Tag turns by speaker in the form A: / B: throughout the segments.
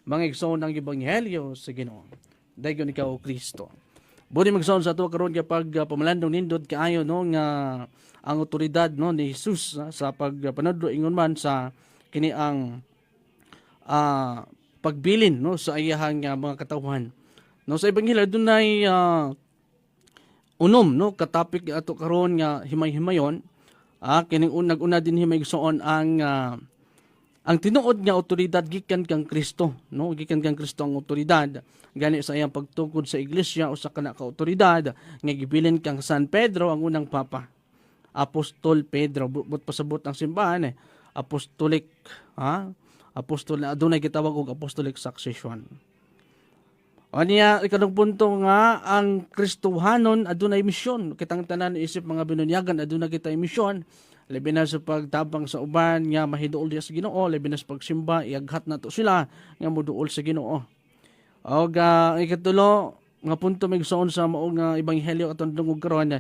A: mga igsoon ng ebanghelyo sa Ginoo. Dayon ikaw o Kristo. Budi magsoon sa ato karon kapag pamalandong nindot kaayo no nga ang otoridad no ni Jesus sa pagpanudlo ingon man sa kini ang pagbilin no sa iyahang mga katawhan. No sa ebanghelyo dunay unom no katapik ato karon nga himay-himayon kining unag-una din himay igsoon ang tinuod nga otoridad gikan kang Kristo no gikan kang Kristo ang otoridad gani sa iyang pagtukod sa iglesia o sa kana ka otoridad nga gibilin kang San Pedro ang unang papa Apostol Pedro but pasabot ang simbahan apostolic apostol na adunay gitawag og apostolic succession. Aniya ikadong punto nga ang Kristohanon adunay misyon kitang tanan isip mga binunyagan adunay kitay misyon labi na sa pagtabang sa uban nga mahiduol diya sa Ginoo labi na sa pagsimba iaghat nato sila nga moduol sa Ginoo. Og ikatulo nga punto migsoon sa mao nga ebanghelyo aton dungog karon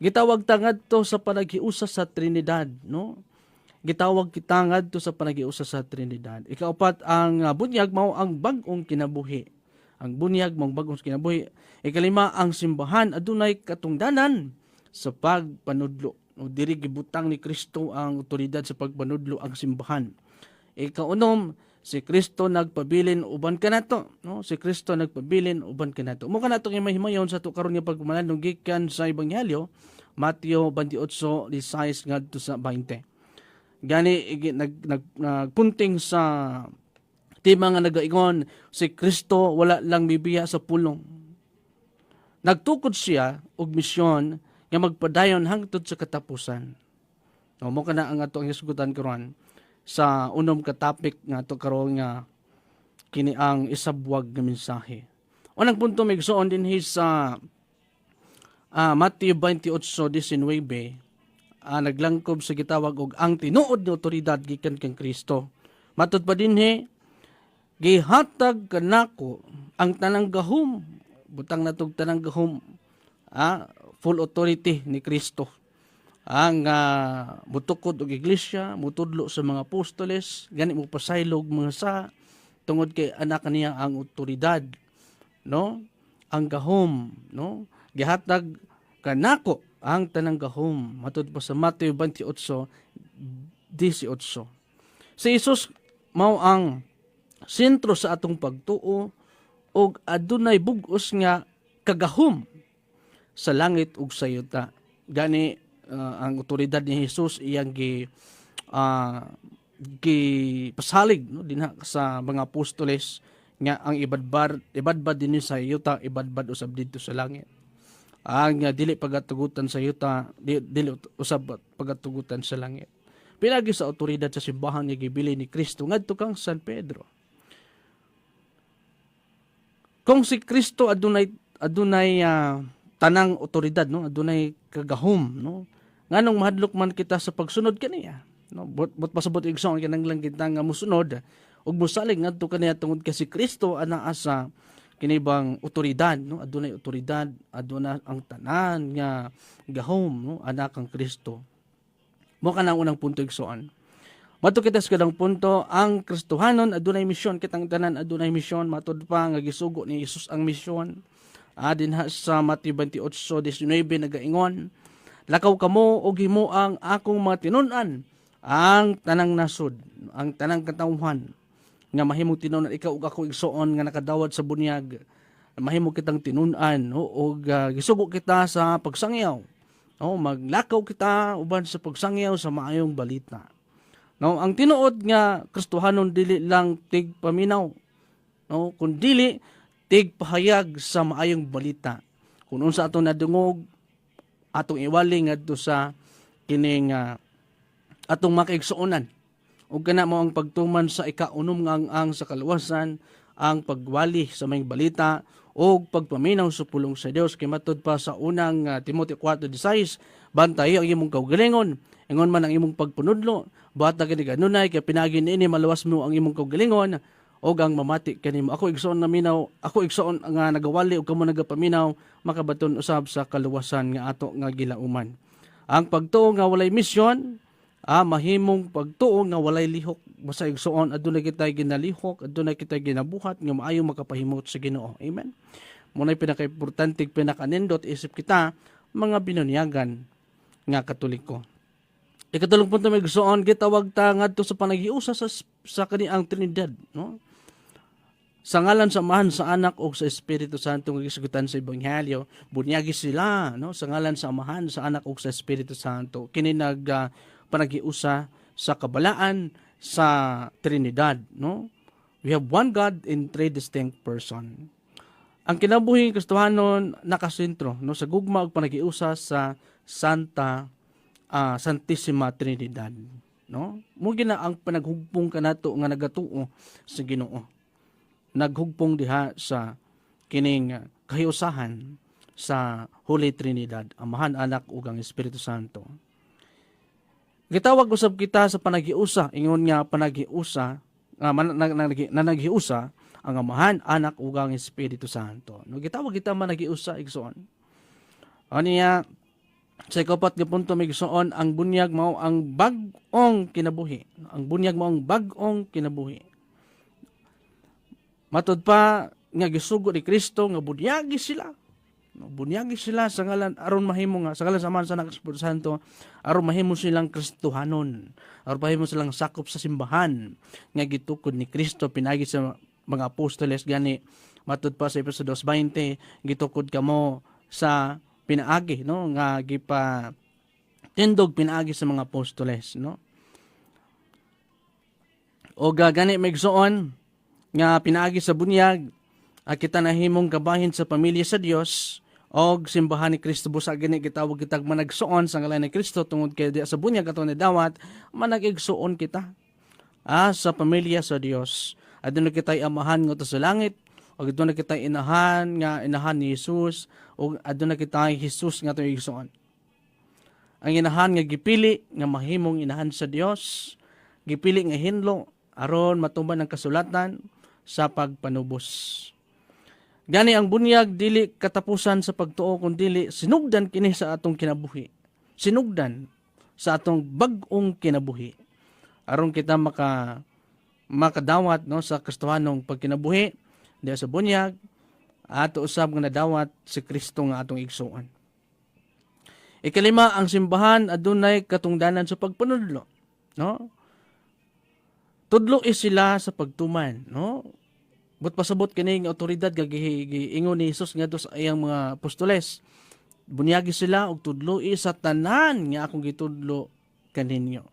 A: gitawag ta ngadto sa panaghiusa sa Trinidad no. Gitawag kita ngadto sa panaghiusa sa Trinidad. Ikaapat ang bunyag mao ang bag-ong kinabuhi. Ang bunyag mong bagong kinabuhi. Ikalima ang simbahan adunay katungdanan sa pagpanudlo. No, diri gibutang ni Kristo ang otoridad sa pagpanudlo ang simbahan. Ikaunom si Kristo nagpabilin uban kanato no si Kristo nagpabilin uban kanato mo kanato nga mahimayon sa karon nga pagmalandong gikan sa ebanghelyo Mateo 28:16 ngadto sa 20 gani nagpunting sa tema nga nagaingon si Kristo wala lang bibiya sa pulong nagtukod siya og misyon nga magpadayon hangtod sa katapusan no mo kana ang ato ang hisgutan karon sa unom ka topic nga to karon nga kini ang isabwag nga mensahe. Unang punto migsoon din sa Mateo 28:19 naglangkob sa gitawag og ang tinuod nga otoridad gikan kang Kristo. Matud pa dinhi gihatag kanako ang tanang gahom butang natog tanang gahom full authority ni Kristo. Ang mutukod og iglesia, mutudlo sa mga apostoles, gani mo pasaylog mga sa tungod kay anak niya ang otoridad, no? Ang gahom, no? Gihatag kanako ang tanang gahom. Matud pa sa Mateo 28:18. Si Jesus mao ang sentro sa atong pagtuo og adunay bug-os nga kagahom sa langit ug sa yuta. Gani ang otoridad ni Jesus iyang pasalig no dinha sa mga apostoles nga ang ibadbad dinhi sa yuta ibadbad usab didto sa langit. Ang dili pagatugutan sa yuta dili usab pagatugutan sa langit. Pinagi sa otoridad sa simbahan nga gibili ni Kristo ngadto kang San Pedro. Kung si Kristo adunay tanang otoridad no adunay kagahom no nganong mahadlok man kita sa pagsunod kaniya no but pasabot igsoon kinahanglan kita nga mosunod ug mosalig ngadto kaniya tungod kay si Kristo ana asa kinibang otoridad no adunay otoridad aduna ang tanan nga gahom no anak kang Kristo mo kana unang punto igsoon matud kita sa kadang punto ang Kristohanon adunay misyon kitang tanan adunay misyon matud pa nga gisugo ni Jesus ang misyon dinha sa Mateo 28:19 nagaingon lakaw kamo og himo ang akong mga tinun-an ang tanang nasod ang tanang katawhan nga mahimong tinun-an ikaw ug ako igsoon nga nakadawat sa bunyag mahimo kitang tinun-an og gisugo kita sa pagsangyaw maglakaw kita uban sa pagsangyaw sa maayong balita no ang tinuod nga Kristohanon dili lang tigpaminaw no kundi tigpahayag sa maayong balita kun unsa ato nadungog atong iwali ngadto sa kining atong makaigsuonan ug kana mo ang pagtuman sa ikaunom nga ang sa kaluwasan ang pagwali sa may balita o pagpaminaw sa pulong sa Dios kay matud pa sa unang Timoteo 4:16 bantayo ang imong kaugalingon ingon man ang imong pagpunudlo bata kini kanunay kay pinagi niini maluwas mo ang imong kaugalingon og ang mamati kanimo ako igsoon na minaw ako igsoon nga nagawali ug kamo nagapaminaw makabaton usab sa kaluwasan nga ato nga gilauman ang pagtuo nga walay misyon mahimong pagtuo nga walay lihok. Basta igsuon aduna kita ginalihok, aduna kita ginabuhat nga maayo makapahimot sa Ginoo. Amen. Muna'y pinaka-importante, pinaka-nindot isip kita mga binunyagan nga Katoliko. Ikatulong punto may igsuon gitawag ta ngadto sa panagiusa sa kaniang Trinidad, no? Sa ngalan sa Amahan, sa Anak ug sa Espiritu Santo nga gisugutan sa Ebanghelyo, bunyagi sila, no? Sa ngalan sa Amahan, sa Anak ug sa Espiritu Santo. Kini panagiusa sa kabalaan sa Trinidad, no? We have one God in three distinct person. Ang kinabuhing Kristohanon nakasentro, no, sa gugma ug panagiusa sa Santissima Trinidad, no? Mo gina ang panaghugpong kanato nga nagatuo sa Ginoo. Naghugpong diha sa kining kahiusahan sa Holy Trinidad, Amahan, Anak ug ang Espiritu Santo. Gitawag usab kita sa panagiusa, ingon nga panagiusa, naghiusa ang Amahan, Anak ug ang Espiritu Santo. No, gitawag kita managiusa igsoon. Aniya sa ikapat nga punto may igsoon, ang bunyag mao ang bag-ong kinabuhi. Ang bunyag mao ang bag-ong kinabuhi. Matod pa nga gisugo ni Kristo nga bunyagi sila. No, bunyagi sila sa ngalan aron mahimo nga sa ngalan sa Amahan, sa Anak ug Espiritu Santo, aron mahimo silang Kristohanon. Aron mahimo silang sakop sa simbahan nga gitukod ni Kristo pinagi sa mga apostoles gani matud pa sa Efeso 2:20 gitukod kamo sa pinaagi, no, nga gipa tindog pinaagi sa mga apostoles, no. O gani megsoon nga pinaagi sa bunyag kita nahimong kabahin sa pamilya sa Dios og simbahan ni Kristo busa gani gitawag kitag managsuon sa ngalan ni Kristo tungod kay sa bunyag ato ni dawat managigsuon kita sa pamilya sa Dios. Aduna kitay amahan nga sa langit, o aduna kitay inahan ni Jesus, o aduna kitay Jesus nga to igsoon. Ang inahan nga gipili nga mahimong inahan sa Dios, gipili nga hinlo aron matuman ang kasulatan sa pagpanubos. Gani ang bunyag dili katapusan sa pagtuo kun dili sinugdan kini sa atong kinabuhi. Sinugdan sa atong bag-ong kinabuhi. Aron kita makadawat, no, sa Kristohanong pagkinabuhi diya sa bunyag ato usab nga nadawat si Kristo nga atong igsuon. Ikalima, ang simbahan adunay katungdanan sa pagpanudlo, no? Tudlo sila sa pagtuman, no? But pasabot kining awtoridad giingon ni Jesus ngadto sa iyang mga apostoles. Bunyagi sila og tudlo sa tanan nga akong gitudlo kaninyo.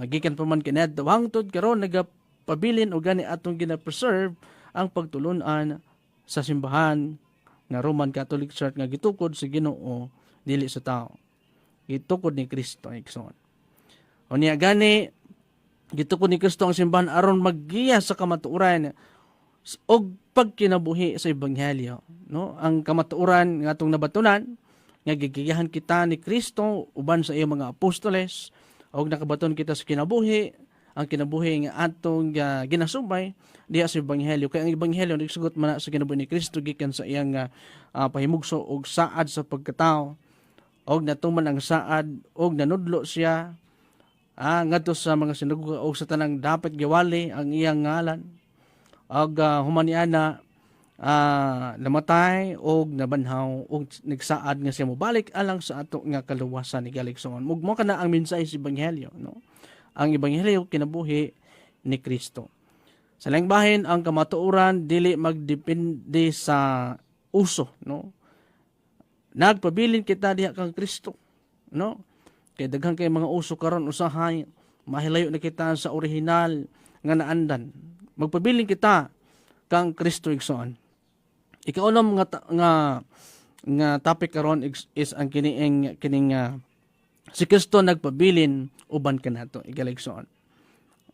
A: Gikan pa man kinadto hangtod karon nagapabilin og gani atong gina-preserve ang pagtulunan sa simbahan nga Roman Catholic Church nga gitukod sa Ginoo dili sa tao. Gitukod ni Kristo igsoon. Unya gani gitukod ni Kristo ang simbahan aron maggiya sa kamatuoran og pagkinabuhi sa ebanghelyo, no? Ang kamatuoran nga atong nabatunan nga gigiyahan kita ni Kristo uban sa iyang mga apostoles og nakabaton kita sa kinabuhi, ang kinabuhi nga atong ginasubay diha sa ebanghelyo. Kay ang ebanghelyo nagsugot man sa kinabuhi ni Kristo gikan sa iyang pahimugso og saad sa pagkatao og natuman ang saad og nanudlo siya ngadto sa mga sinagoga og sa tanang dapat giwali ang iyang ngalan og humaniana namatay og nabanhaw og nagsaad nga siya mobalik alang sa ato nga kaluwasan ni galigsoon. Mugmo kana ang mensahe sa ebanghelyo, no? Ang ebanghelyo kinabuhi ni Kristo. Sa laing bahin ang kamatuoran dili magdepende sa uso, no? Nagpabilin kita diha kang Kristo, no? Kay daghang kay mga uso karon usahay mahilayo na kita sa orihinal nga naandan. Magpabilin kita kang Kristo igsoon. Ikaunom nga topic karon is ang kining si Kristo nagpabilin uban kanato igaligsoon.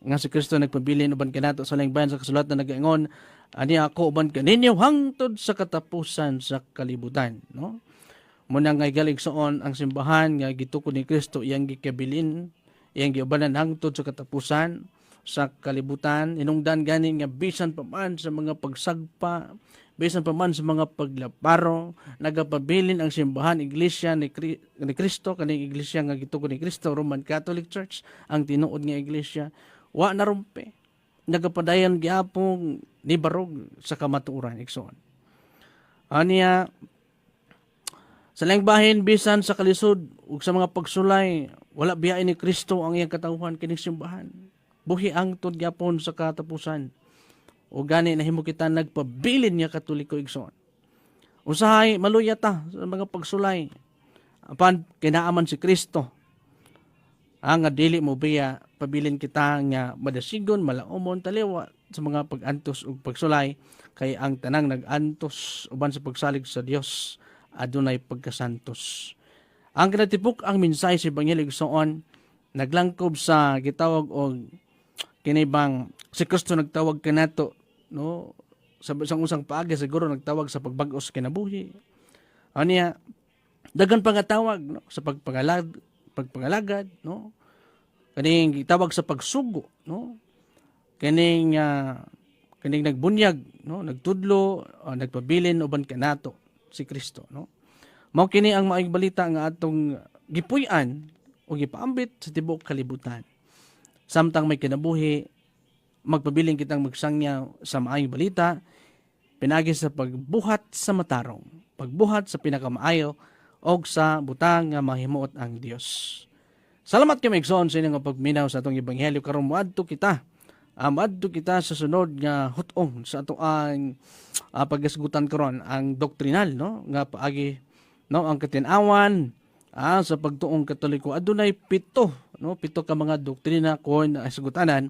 A: Nga si Kristo nagpabilin uban kanato sa laing bahin sa kasulatan nagaingon ani ako uban kaninyo hangtod sa katapusan sa kalibutan, no? Muna nga igaligsoon ang simbahan nga gitukod ni Kristo iyang gikabilin, iyang giubanan hangtod sa katapusan sa kalibutan. Inungdan gani nga bisan pa man sa mga pagsagpa, bisan pa man sa mga paglaparo, nagapabilin ang simbahan iglesia ni Kristo, kaning iglesia nga gitugon ni Kristo, Roman Catholic Church, ang tinuod nga iglesia, wa narumpe. Nagapadayon gyapon ni barog sa kamatuoran igsoon. Aniya sa laing bahin bisan sa kalisod ug sa mga pagsulay, wala biyain ni Kristo ang iyang katawhan kining simbahan. Buhi angtod gyapon sa katapusan. O gani nahimo kita nagpabilin niya Katoliko igsoon. Usahay maluya ta sa mga pagsulay. Apan kinaaman si Kristo. Ang dili mo biya pabilin kita nga madasigon, malaumon taliwa sa mga pag-antos ug pagsulay kay ang tanang nag-antos uban sa pagsalig sa Dios adunay pagkasantos. Ang kinatipok ang mensahe sa Ebanghelyo igsoon naglangkob sa gitawag og kinibang si Kristo nagtawag kanato, no, sa isang usang paagi siguro nagtawag sa pagbag-o sa kinabuhi. Aniya dagan pangatawag, no, sa pagpangalagad, no, kaning gitawag sa pagsugo, no, kaning nagbunyag, no, nagtudlo, nagpabilin uban kanato si Kristo, no. Mao kini ang maayong balita nga atong gipuy-an o gipaambit sa tibuok kalibutan. Samtang may kinabuhi, magpabiling kitang magsangya sa maayong balita, pinagi sa pagbuhat sa matarong, pagbuhat sa pinakamaayo, o sa butang nga mahimuot ang Dios. Salamat kay Megson sa inyong pagminaw sa atong Ebanghelyo karon moadto kita. Moadto kita sa sunod nga hutong sa ato ang paggasgutan karon ang doktrinal, no, nga paagi, no, ang katinawan sa pagtuong Katoliko adunay pito ka mga doktrina kon asgutanan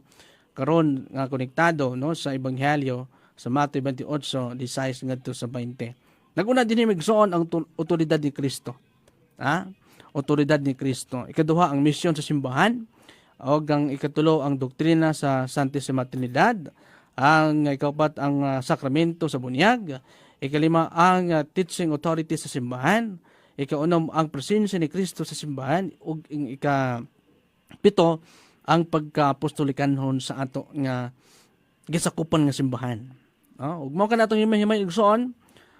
A: karon nga konektado, no, sa Ebanghelyo sa Mateo 28:16 ngadto sa 20. Naguna dinhi migsuon ang otoridad ni Kristo. Otoridad ni Kristo. Ikaduha ang misyon sa simbahan, o ang ikatulo ang doktrina sa Santissima Trinidad, ang ikaapat ang sakramento sa bunyag, ikalima ang teaching authority sa simbahan, ikaunom ang presensya ni Kristo sa simbahan, ug ikapito ang pagka-apostolikanhon sa ato nga gisakupan nga simbahan. Ug mao kana atong himay-himay igsoon,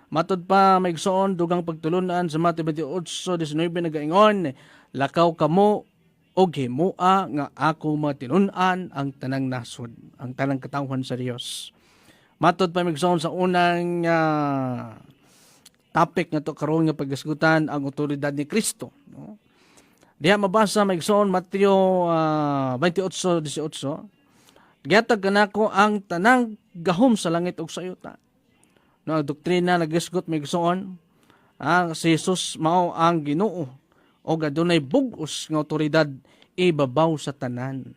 A: matod pa maigsoon dugang pagtulunan sa Mateo 28:19 nagaingon, lakaw kamo og himua nga ako matinun-an ang tanang nasod, ang tanang katawhan sa Dios. Matod pa maigsoon sa unang topic nga to karon nga paggasgutan ang otoridad ni Kristo, no? Diha mabasa maigsoon Mateo 28:18, gihatag kanako ang tanang gahom sa langit ug sa yuta. No, doktrina nagisgot maigsoon si Jesus mao ang Ginoo o adunay bug-os nga otoridad ibabaw sa tanan.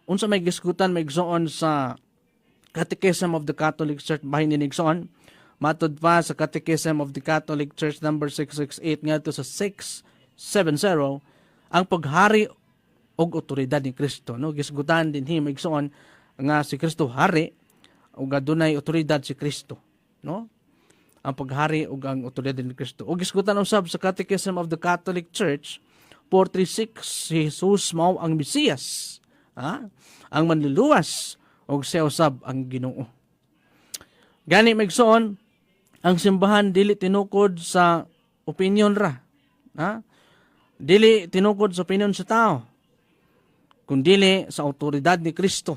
A: Unsa may gisgutan maigsoon sa Catechism of the Catholic Church bahin ni igsoon, matod pa sa Catechism of the Catholic Church number 668 ngadto sa 670, ang paghari og otoridad ni Kristo, no, gisgutan din hi maigsoon nga si Kristo hari ug adunay otoridad si Kristo, no, ang paghari ug ang otoridad ni Kristo. Ug gisgutan usab sa Catechism of the Catholic Church 436, si Jesus mao ang Mesiyas, ang manluluwas, ug siya usab ang Ginoo. Gani maigsoon, ang simbahan dili tinukod sa opinion ra, dili tinukod sa opinion sa tao, kundi sa otoridad ni Kristo.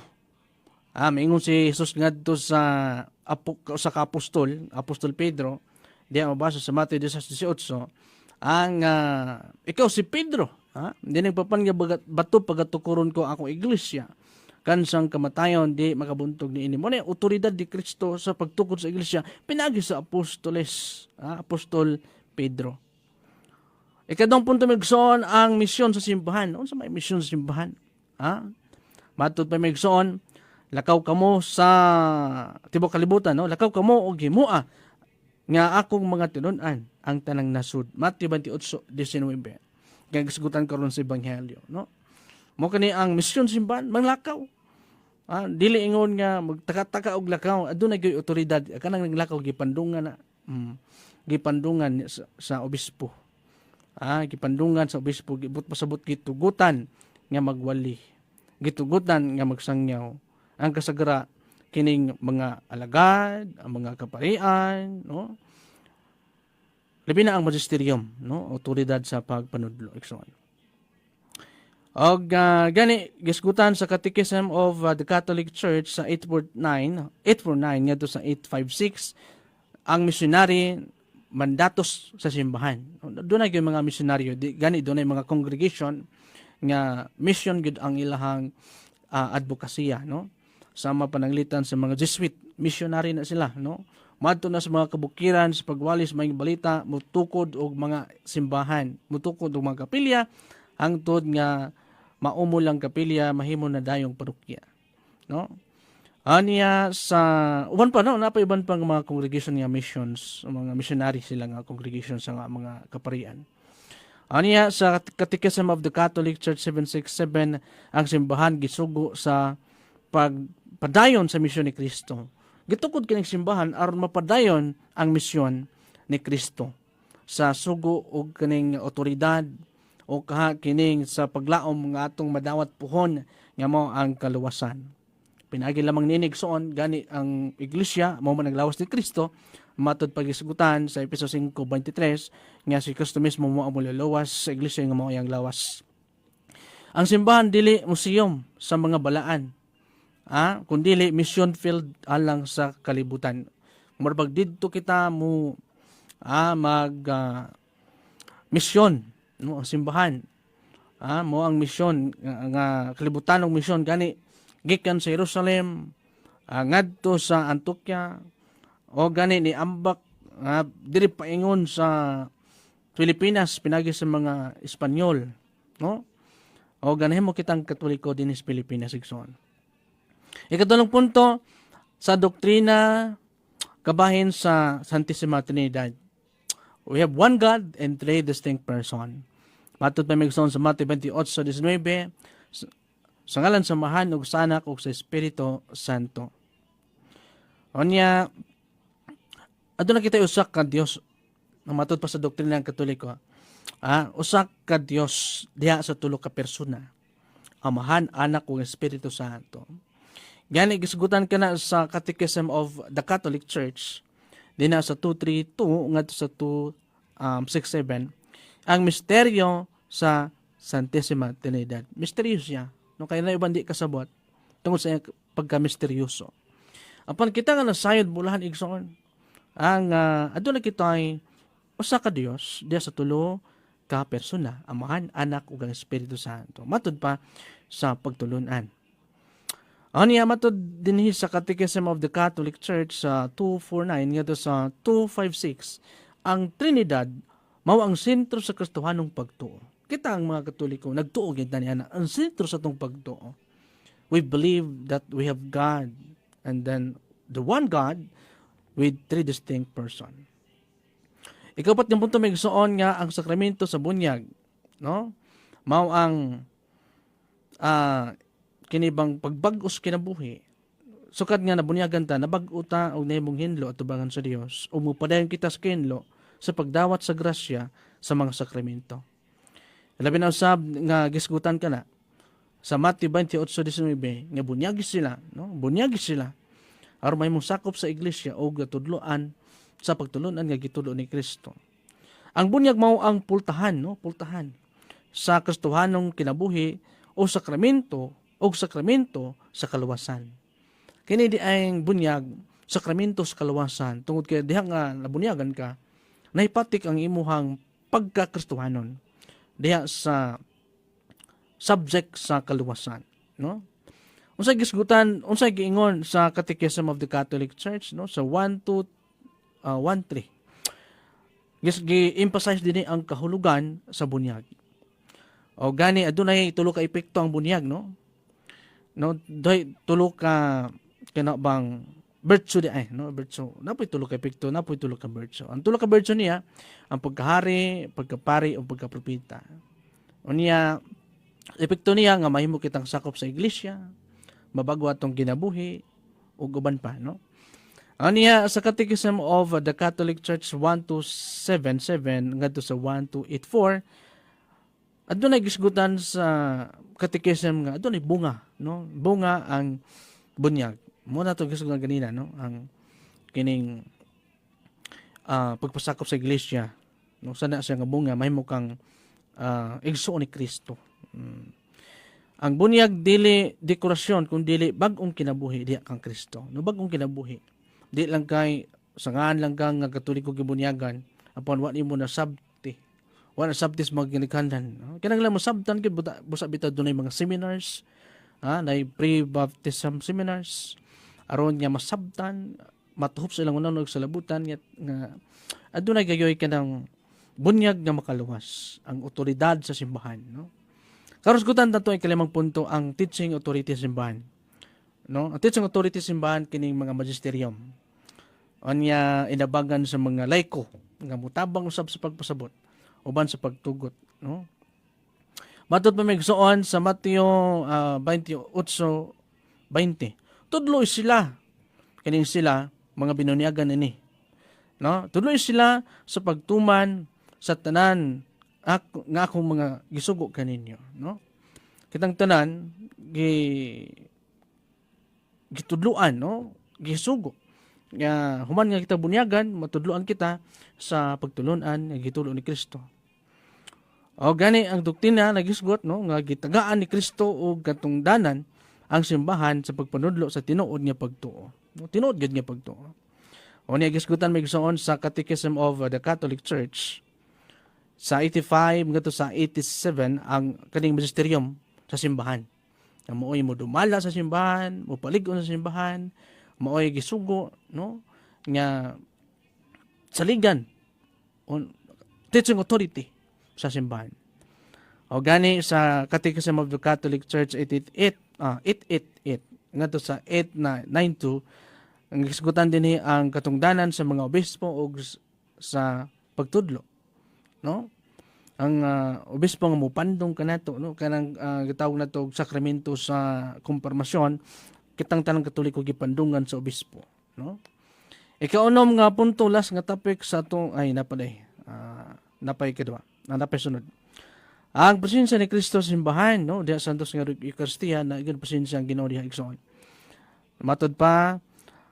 A: Maingon si Jesus ngadto sa Apostol Pedro, diya mabasa sa Mateo 16:18, ang ikaw si Pedro, hindi nagpapan nga bato pagatukuron ko akong iglesia, kansang kamatayon di makabuntog ni ini. Muna otoridad ni Kristo sa pagtukod sa iglesia pinagi sa Apostol Pedro. Ikadong punto migsoon ang misyon sa simbahan. Unsa may misyon sa simbahan? Matod pa migsoon, lakaw kamo sa tibok kalibutan, no? Lakaw kamo og himua nga akong mga tinun-an ang tanang nasud. Mateo 28:19. Kaya gisgutan karon sa Ebanghelyo, no? Mo kani ang misyon sa simbahan, manglakaw. Dili ingon nga magtaka-taka og lakaw, adunay gyud otoridad, kanang naglakaw gipandungan na. Gipandungan sa obispo. Gipandungan sa obispo, gibut pasabot gitugutan nga magwali. gitugutan nga magsangyaw ang kasagara kining mga alagad, ang mga kaparian, no? Labi na ang magisterium, no? Otoridad sa pagpanudlo, igsoon. Og gani gisgutan sa Catechism of the Catholic Church sa 849 ngadto sa 856 ang missionary mandatos sa simbahan. Doon na yung mga misyonaryo, gani doon na yung mga congregation nga mission gud ang ilahang advokasya, no? Sama pananglitan sa mga Jesuit, missionary na sila, no? Madto na sa mga kabukiran sa pagwalis mga balita, mutukod og mga simbahan, mutukod og mga kapilya hangtod nga maumol ang kapilya mahimo na dayong parokya, no? Aniya sa uban pa no, napay uban pang mga congregation nga missions, mga missionary sila nga congregation sa mga kaparian. Aniya sa Catechism of the Catholic Church 767 ang simbahan gisugo sa pagpadayon sa misyon ni Kristo. Gitukod kining simbahan aron mapadayon ang misyon ni Kristo sa sugo og kining otoridad o kining sa paglaom nga atong madawat puhon nga mao ang kaluwasan. Pinagi lamang ninig soon gani ang iglesia mao man naglawas ni Kristo matud pagisgutan sa Efeso 5:23 nga si Kristo mismo mo ang mululuwas sa iglesia nga mao ang lawas. Ang simbahan dili museum sa mga balaan, kundili mission field alang sa kalibutan. Marbag didto kita mo mag mission mo ang simbahan. Mo ang mission nga kalibutanong mission gani gikan sa Jerusalem ngadto sa Antioquia o gani ni ambak diri paingon sa Pilipinas pinagi sa mga Espanyol, no? O ganahin mo kitang Katoliko din sa Pilipinas igsoon. Ikatulong punto sa doktrina kabahin sa Santissima Trinidad. We have one God and three distinct person. Matod pa migsoon sa Mateo 28:19 sa ngalan sa Amahan ug sa Anak ug sa Espiritu Santo. Onya aduna kita usak ka Dios na matod pa sa doktrina ng Katoliko. Usak ka Dios diha sa tulo ka persona. Amahan, Anak ug Espiritu Santo. Gani gisgutan kana sa Catechism of the Catholic Church dinha sa 232 ngadto sa 267 ang misteryo sa Santissima Trinidad. Misteryo siya. No kay na iban di kasabot tungod sa pagka-misteryoso. Apan kita nga nasayod bulahan igsoon ang aduna kita ay usa ka Dios diha sa tulo ka persona, Amahan, Anak ug ang Espiritu Santo. Matud pa sa pagtulunan. Aniya matud dinhi sa Catechism of the Catholic Church sa 249 ngadto sa 256 ang Trinidad mao ang sentro sa Kristohanong pagtuo. Kita ang mga Katoliko nagtuo gid niya ang sentro sa tong pagtuo. We believe that we have God and then the one God with three distinct person. Ikapat yung punto may gustoon nga ang sakramento sa bunyag, no? Mao ang kinibang pagbag-os kinabuhi. Sukad nga nabunyagan ta nabag-o ta og nahimong hinlo at tubangan sa Dios. Umupadayon kita sa kinlo sa pagdawat sa grasya sa mga sakramento. Labi na usab nga gisgutan ka na sa Mateo 28:19 nga bunyagis sila, no? Bunyagis sila aron mahimong sakop sa iglesia og tudloan sa pagtulunan nga gitulo ni Kristo. Ang bunyag mao ang pultahan, no? Pultahan sa Kristohanong kinabuhi o sakramento sa kaluwasan. Kini di ay bunyag sakramento sa kaluwasan tungod kay diha nga nabunyagan ka nahipatik ang imuhang pagka-Kristohanon diha sa subject sa kaluwasan, no? Unsay gisgutan, unsay giingon sa Catechism of the Catholic Church, no? Sa 1:13. Gi-emphasize dinhi ang kahulugan sa bunyag. O gani adunay tulo ka epekto ang bunyag, no? No, doy tulo ka kinabang virtue di ay, no? Virtue. Napoy tulo ka epekto, napoy tulo ka virtue. Ang tulo ka virtue niya ang pagkahari, pagkapari o pagkapropeta. Unya epekto niya nga mahimo kitang sakop sa iglesia, mabago atong ginabuhi ug uban pa, no? Aniya sa Catechism of the Catholic Church 1277 ngadto sa 1284 adunay gisgutan sa catechism nga adunay bunga, no? Bunga ang bunyag. Mo na to gisgutan ganina, no? Ang kining pagpasakop sa iglesia, no? Sana siya nga bunga mahimo kang igsuon ni Kristo. Ang bunyag dili dekorasyon kun dili bag-ong kinabuhi diha kang Kristo. No, bag-ong kinabuhi. Di lang kay sangaan lang kang nga katoliko gibunyagan upon wa nimo na sabti. Wa na sabtis magginikhandan. No? Kinahanglan mo sabtan gid busa bitaw dunay mga seminars, nay pre-baptism seminars aron nga masabtan, matuhop sa ilang unang sa labutan nga adunay gayoy kanang bunyag nga makaluwas ang otoridad sa simbahan, no? Karon gutan nato ay kalimang punto ang teaching authority sa simbahan. No? Ang teaching authority sa simbahan kining mga magisterium. Anya inabagan sa mga laiko nga mutabang usab sa pagpasabot uban sa pagtugot, no? Matud pa migsuon sa Mateo 28:20. Tudloy sila kining sila mga binunyagan ini. No? Tudloy sila sa pagtuman sa tanan nga akong mga gisugo kaninyo, no? Kitang tanan gitudluan, no? Gisugo. Nga human nga kita bunyagan, matudluan kita sa pagtulunan nga gitulo ni Kristo. O gani ang doktrina nagisgot, no, nga gitagaan ni Kristo og katungdanan ang simbahan sa pagpanudlo sa tinuod nga pagtuo. No, tinuod gid nga pagtuo. O niya gisgutan may gisuon sa Catechism of the Catholic Church sa 85 ngadto sa 87 ang kaning magisterium sa simbahan. Nga mooy mo dumala sa simbahan, mo palig-on sa simbahan, mooy gisugo, no? Nga saligan on teaching authority sa simbahan. O gani sa Catechism of the Catholic Church 888 ngadto sa 892 ang gisgutan dinhi ang katungdanan sa mga obispo ug sa pagtudlo, no? Ang obispo nga mopandong kanato, no, kanang gitawag nato og sakramento sa konfirmasyon, kitang tanang Katoliko gipandungan sa obispo, no? Ikaunom nga punto last nga topic sa atong ay napay kadua, napay sunod. Ang presensya ni Kristo sa simbahan, no, diha santos nga Eucharistia na igon presensya ang Ginoo diha igsoon. Matod pa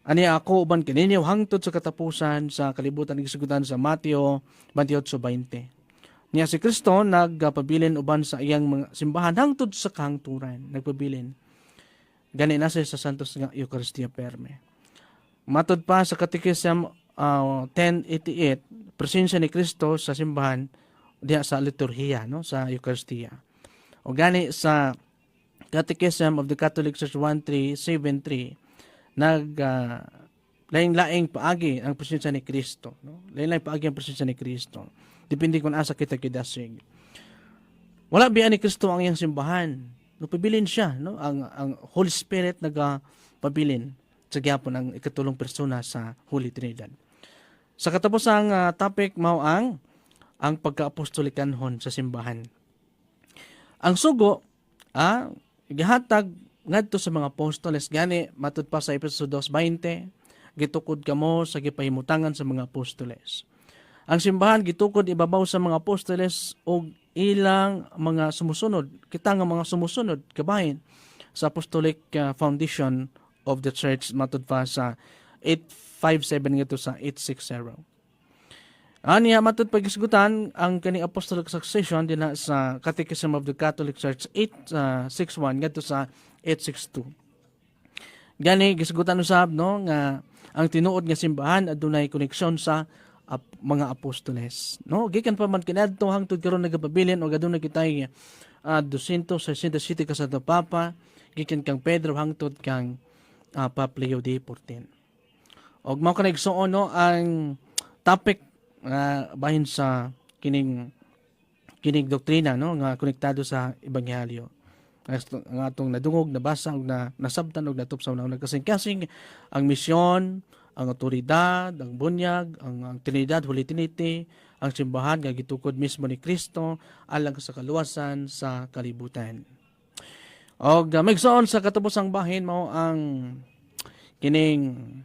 A: ani ako uban kaninyo hangtod sa katapusan sa kalibutan ng gisugutan sa Mateo 28:20. Niya si Kristo nagpabilin uban sa iyang mga simbahan hangtod sa kahangturan, nagpabilin. Gani na sa santos nga Eucharistia perme. Matod pa sa Catechism 1088, presensya ni Kristo sa simbahan diha sa liturhiya, no, sa Eucharistia. O gani sa Catechism of the Catholic Church 1373 laing-laing paagi ang presensya ni Kristo, no? Laing-laing paagi ang presensya ni Kristo. Depende kung asa kita kidasig. Wala biya ni Kristo ang iyang simbahan. No, pabilin siya, no? Ang Holy Spirit nagapabilin sa gyapon ang ikatulong persona sa Holy Trinidad. Sa katapusang topic mao ang pagka-apostolikanhon sa simbahan. Ang sugo gihatag ngadto sa mga apostoles gani matud pa sa Efeso 2:20 gitukod kamo sa gipahimutangan sa mga apostoles. Ang simbahan gitukod ibabaw sa mga apostoles o ilang mga sumusunod. Kita nga mga sumusunod kabahin sa apostolic foundation of the church matud pa sa 857 ngadto sa 860. Aniya matud pagisgutan ang kaning apostolic succession dinha sa Catechism of the Catholic Church 861 ngadto sa 862. Gani gisgutan usab, no, nga ang tinuod nga simbahan adunay koneksyon sa mga apostoles, no? Gikan pa man kinadto hangtod karon nagapabilin og adunay kitay 267 ka sa papa gikan kang Pedro hangtod kang Papa Leo XIV. Og mao kanay igsuon, no, ang topic bahin sa kining doktrina, no, nga konektado sa ebanghelyo. Ang atong nadungog, nabasa ug nasabtan ug natupsaw na nagkasing-kasing ang misyon, ang otoridad, ang bunyag, ang Trinidad, Holy Trinity, ang simbahan nga gitukod mismo ni Kristo alang sa kaluwasan sa kalibutan. Og migsuon sa katapusang bahin mao ang kining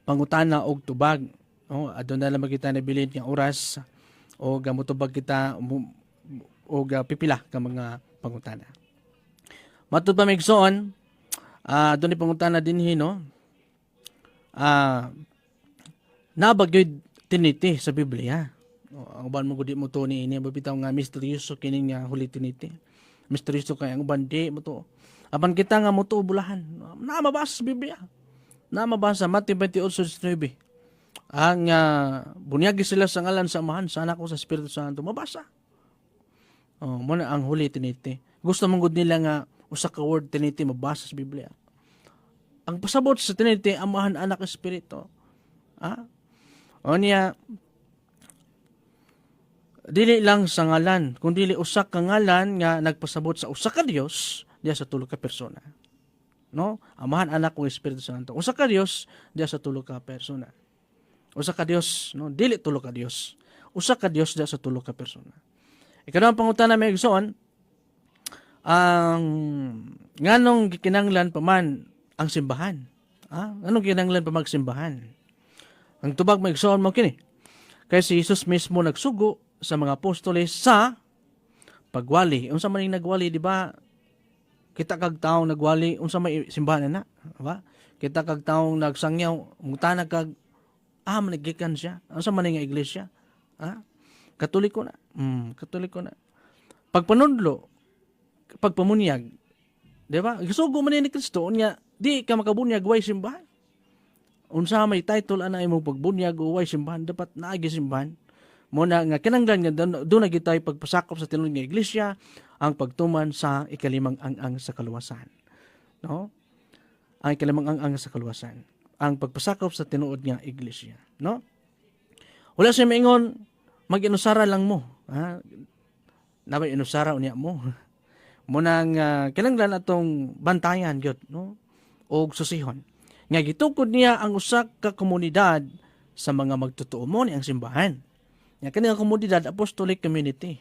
A: pangutana og tubag. Aduna lang magita na bilin nga oras o gamutubag kita o pipila ka mga pangutana. Matud pa migsoon, doon pangutana din no. Nabagyoy tiniti sa Biblia. Ang uban mo gudi mo to ni ini mabitaw nga misteryoso kining nga huli tiniti. Misteryoso kay ang uban di mo to. Apan kita nga mo to bulahan. Na mabasa sa Biblia. Na mabasa Mateo 28:9. Ang bunyagi sila sa ngalan sa Amahan, sa Anak ko, sa Espiritu Santo. Mabasa. Muna ang huli tiniti. Gusto mong gud nila nga usa ka word tiniti mabasa sa Biblia. Ang pasabot sa tiniti Amahan, Anak, Espiritu. O niya, dili lang sa ngalan, kundi usa ka ngalan nga nagpasabot sa usa ka Dios diya sa tulo ka persona. No? Amahan, Anak, ug Espiritu Santo. Usa ka Dios diya sa tulo ka persona. Usa ka Dios, no? Dili tulo ka Dios. Usa ka Dios diya sa tulo ka persona. Ikaduhang pangutana may igsoon, ang nganong gikinanglan pa man ang simbahan? Nganong gikinanglan pa magsimbahan? Ang tubag may igsoon mo kini. Kaya si Jesus mismo nagsugo sa mga apostoles sa pagwali. Unsa man ning nagwali, di ba? Kita kag taong nagwali, unsa may simbahan na, di ba? Kita kag taong nagsangyaw, mutana kag manigikan siya. Unsa man ning iglesia? Katoliko na. Katoliko na. Pagpanudlo, pagpamunyag, di ba? Gisugo man ni Kristo unya, di ka makabunyag way simbahan. Unsa may title ana imong pagbunyag o way simbahan, dapat naagi simbahan. Muna nga kinanglan nga doon na gitay pagpasakop sa tinuod nga iglesia ang pagtuman sa ikalimang ang sa kaluwasan. No? Ang ikalimang ang sa kaluwasan. Ang pagpasakop sa tinuod nga iglesia. No? Wala siya maingon, mag-inusara lang mo. Nabay inusara unya mo. Muna nga kinanglan atong bantayan gyud, no? O susihon. Nga gitukod niya ang usa ka komunidad sa mga magtotoo mo ni ang simbahan. Nga kani nga komunidad Apostolic Community.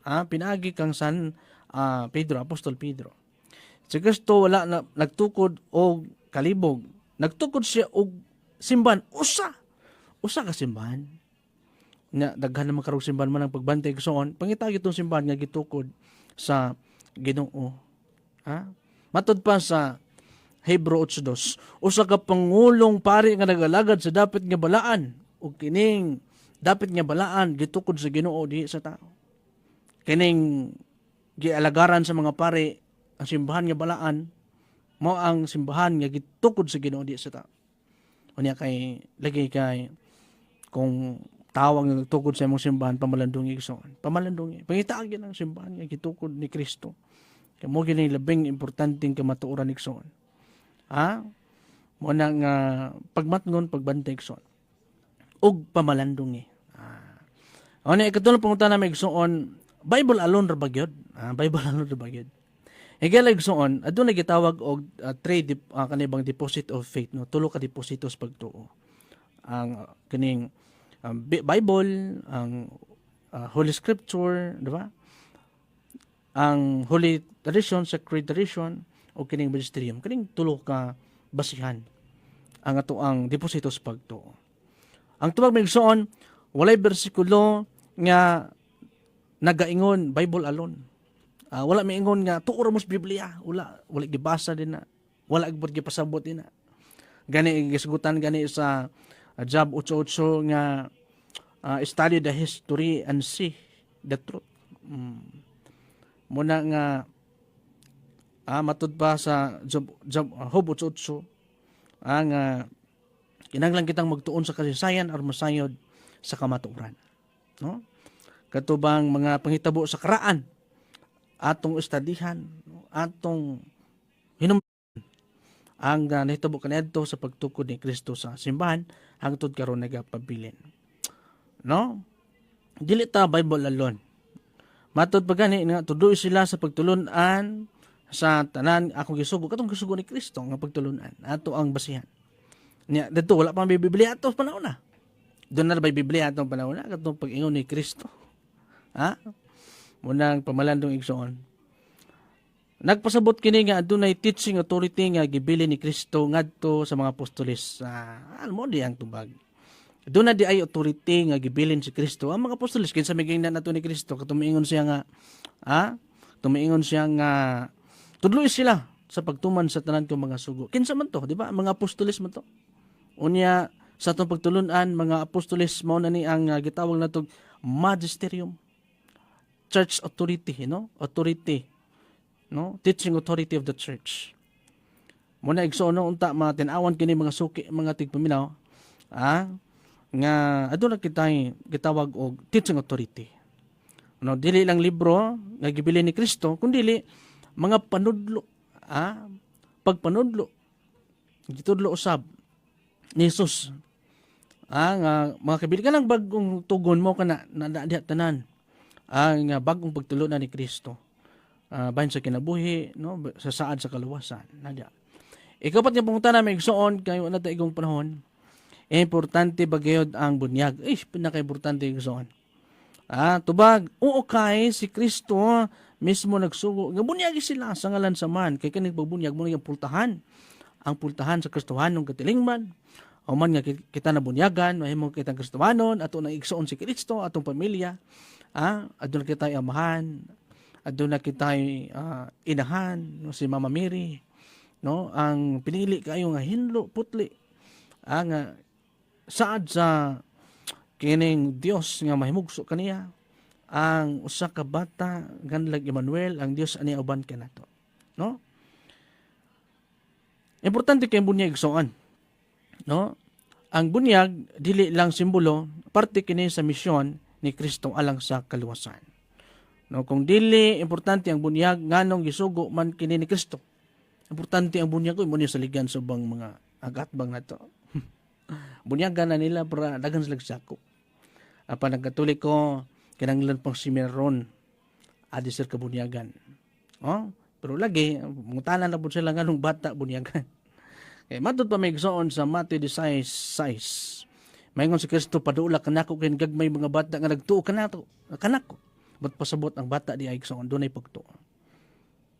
A: Pinagi kang San Pedro, Apostol Pedro. Si Kristo wala na nagtukod og kalibog. Nagtukod siya og simbahan usa ka simbahan. Nga daghan naman karong simbahan man ang pagbantay gusoon, pangitagi itong simbahan nga gitukod sa Ginoo. Matud pa sa Hebro 8:2, usa ka pangulong pari nga nagalagad sa dapit nga balaan ug kining dapit nga balaan gitukod sa Ginoo dihi sa tao. Kining gialagaran sa mga pari ang simbahan nga balaan mao ang simbahan nga gitukod sa Ginoo dihi sa tao. Unya kay lagi kay kung tawag nga gitukod sa imong simbahan pamalandungi igsoon. Pamalandungi. Pangitaagi ang simbahan nga gitukod ni Kristo. Kay mo gini labing importanteng kamatuoran igsoon. Mo nang pagmatngon pagbantay igsoon. Og pamalandungi. Ano ikatulong pangutana may igsoon, Bible alone ra ba gyud? Bible alone ra ba gyud? Igala igsoon, aduna gitawag og three kanibang deposit of faith, no? Tulo ka depositos pagtuo. Ang kining Bible, ang Holy Scripture, di ba? Ang Holy Tradition, Sacred Tradition, o kining Magisterium. Kining tulo ka basihan ang ato ang depositos pagtuo. Ang tubag may igsoon, walay bersikulo nga nagaingon Bible alone. Wala may ingon nga tuo mos Biblia, wala gibasa din na. Wala gyud gipasabot din na. Gani gisgutan gani sa Job 8:8 nga study the history and see the truth. Muna nga matud pa sa Job 8:8 ang kinahanglan kitang magtuon sa kasaysayan aron masayod sa kamatuoran. No? Katubang mga panghitabo sa karaan, atong estadihan, atong hinumdan ang nahitabo kaniadto sa pagtukod ni Kristo sa simbahan hangtod karon nagapabilin. No? Dili ta Bible alone. Matud pa gani nga tuduy sila sa pagtulunan sa tanan akong gisugo katong gisugo ni Kristo nga pagtulunan ato ang basihan. Nya dito wala pang Biblia ato panahon na. Doon na ba Biblia atong panahon na katong pag-ingon ni Kristo. Munang pamalandong igsoon. Nagpasabot kini nga adunay teaching authority nga gibili ni Kristo ngadto sa mga apostoles. Mo di ang tubag. Doon na di ay authority nga gibilin si Kristo. Ang mga apostoles kinsa migingnan nato ni Kristo katumiingon siya nga tumiingon siya nga tudloy sila sa pagtuman sa tanan kong mga sugo. Kinsa man to, di ba? Mga apostoles man to. Unya sa atong pagtulunan, mga apostoles mao na ni ang gitawag natong magisterium, church authority, authority, teaching authority of the church. Muna igsoon unta mga tinawan kini mga suki, mga tigpaminaw, nga aduna kitay gitawag og teaching authority. Dili lang libro nga gibili ni Kristo, kundi mga panudlo, pagpanudlo gitudlo usab ni Jesus. Nga mga kaibigan lang bagong tugon mo kana na tanan. Nga bagong pagtulunan ni Kristo. Bahin sa kinabuhi, sa saad sa kaluwasan. Nadya. Ikapat nga pungutan na may igsoon kayo na taigong panahon. Importante bagayod ang bunyag. Pinaka-importante igsoon. Tubag, kay si Kristo mismo nagsugo. Nga bunyagi sila sa ngalan sa man. Kaya kanig pagbunyag mo yung pultahan. Ang pultahan sa Kristohan ng katilingman. O man nga kita na bunyagan, mahimo kitang Kristohanon, ato na igsoon si Kristo, atong pamilya. Aduna kita amahan, aduna kita inahan, si Mama Mary. Ang pinili kayo nga hinlo, putli. Nga saad sa kining Dios nga mahimugso kaniya, ang usa ka bata ganlag Emmanuel, ang Dios ani uban kanato. Importante kay bunyag igsoon. Ang bunyag dili lang simbolo, parte kini sa misyon ni Kristo alang sa kaluwasan. Kung dili importante ang bunyag nganong gisugo man kini ni Kristo. Importante ang bunyag ko mo ni saligan sa bang mga agatbang nato. Bunyagan na nila para dagan sila sako. Apa nagkatulik ko kinahanglan pang simeron adi sir kabunyagan. Pero lagi mungtanan na pud sila nganong bata bunyagan. Matod pa may igsoon sa Matthew 16:6. Mayngon si Kristo padula kanako kay gagmay mga bata nga nagtuo kanako. Ba't pasabot ang bata di ay igsoon dunay pagtuo.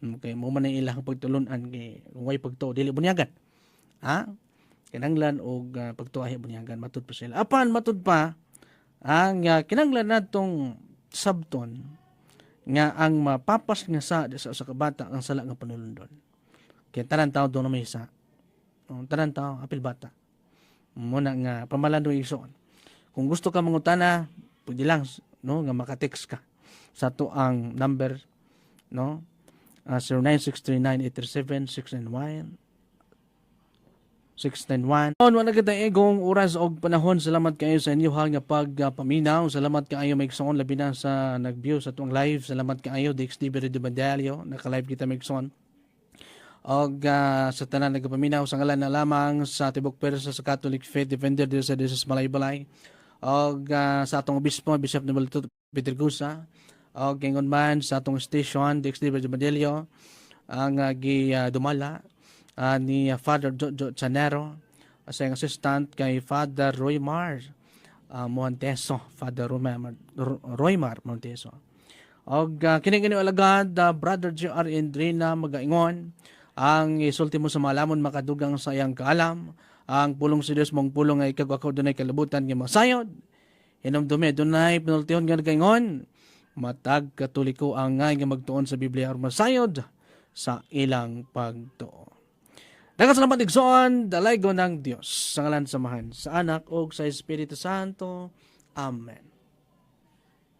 A: Okay, mo man ilang pagtulunan kay kung way pagtuo dili bunyagan. Kinahanglan og pagtuo ay bunyagan matud pa sila. Apan matud pa ang kinahanglan natong sabton nga ang mapapas nga sa kabata ang sala nga panulundon. Kaya tanan tawo do na may isa. Tanan tao, apil bata. Muna nga, pamalando igsoon. Kung gusto ka mangutana, pwede lang, nga makatext ka. Sa to ang number, 09639837-691. 691. Wala kita igong oras og panahon. Salamat kayo sa inyo nga pagpaminaw. Salamat kayo may igsoon, labi na sa nag-view sa tuwang live. Salamat kayo, DXDB Radio Bandalyo. Naka-live kita may igsoon. Og sa tanan nagapaminaw sa ngalan na lamang sa Tibok Persa sa Catholic Faith Defender dito sa Malaybalay. Og sa atong obispo, Bishop Novelito Petergusa. Og ingon man sa atong station, DXD Badillo, ang dumala ni Father Jojo Chanero, sa ang assistant kay Father Roymar Monteso, Father Roymar Monteso. Og kini alagad Brother J.R. Indrina magaingon ang isulti mo sa malamon makadugang sa iyang kaalam, ang pulong si Dios mong pulong ay kagwakaw dunay kalabutan nga masayod. Hinumdumi dunay pinultihon nga nagaingon, matag katoliko ang nga magtuon sa Biblia or masayod sa ilang pagtuo. Daghang salamat igsoon, dalaygo ng Dios sa ngalan samahan sa Anak ug sa Espiritu Santo. Amen.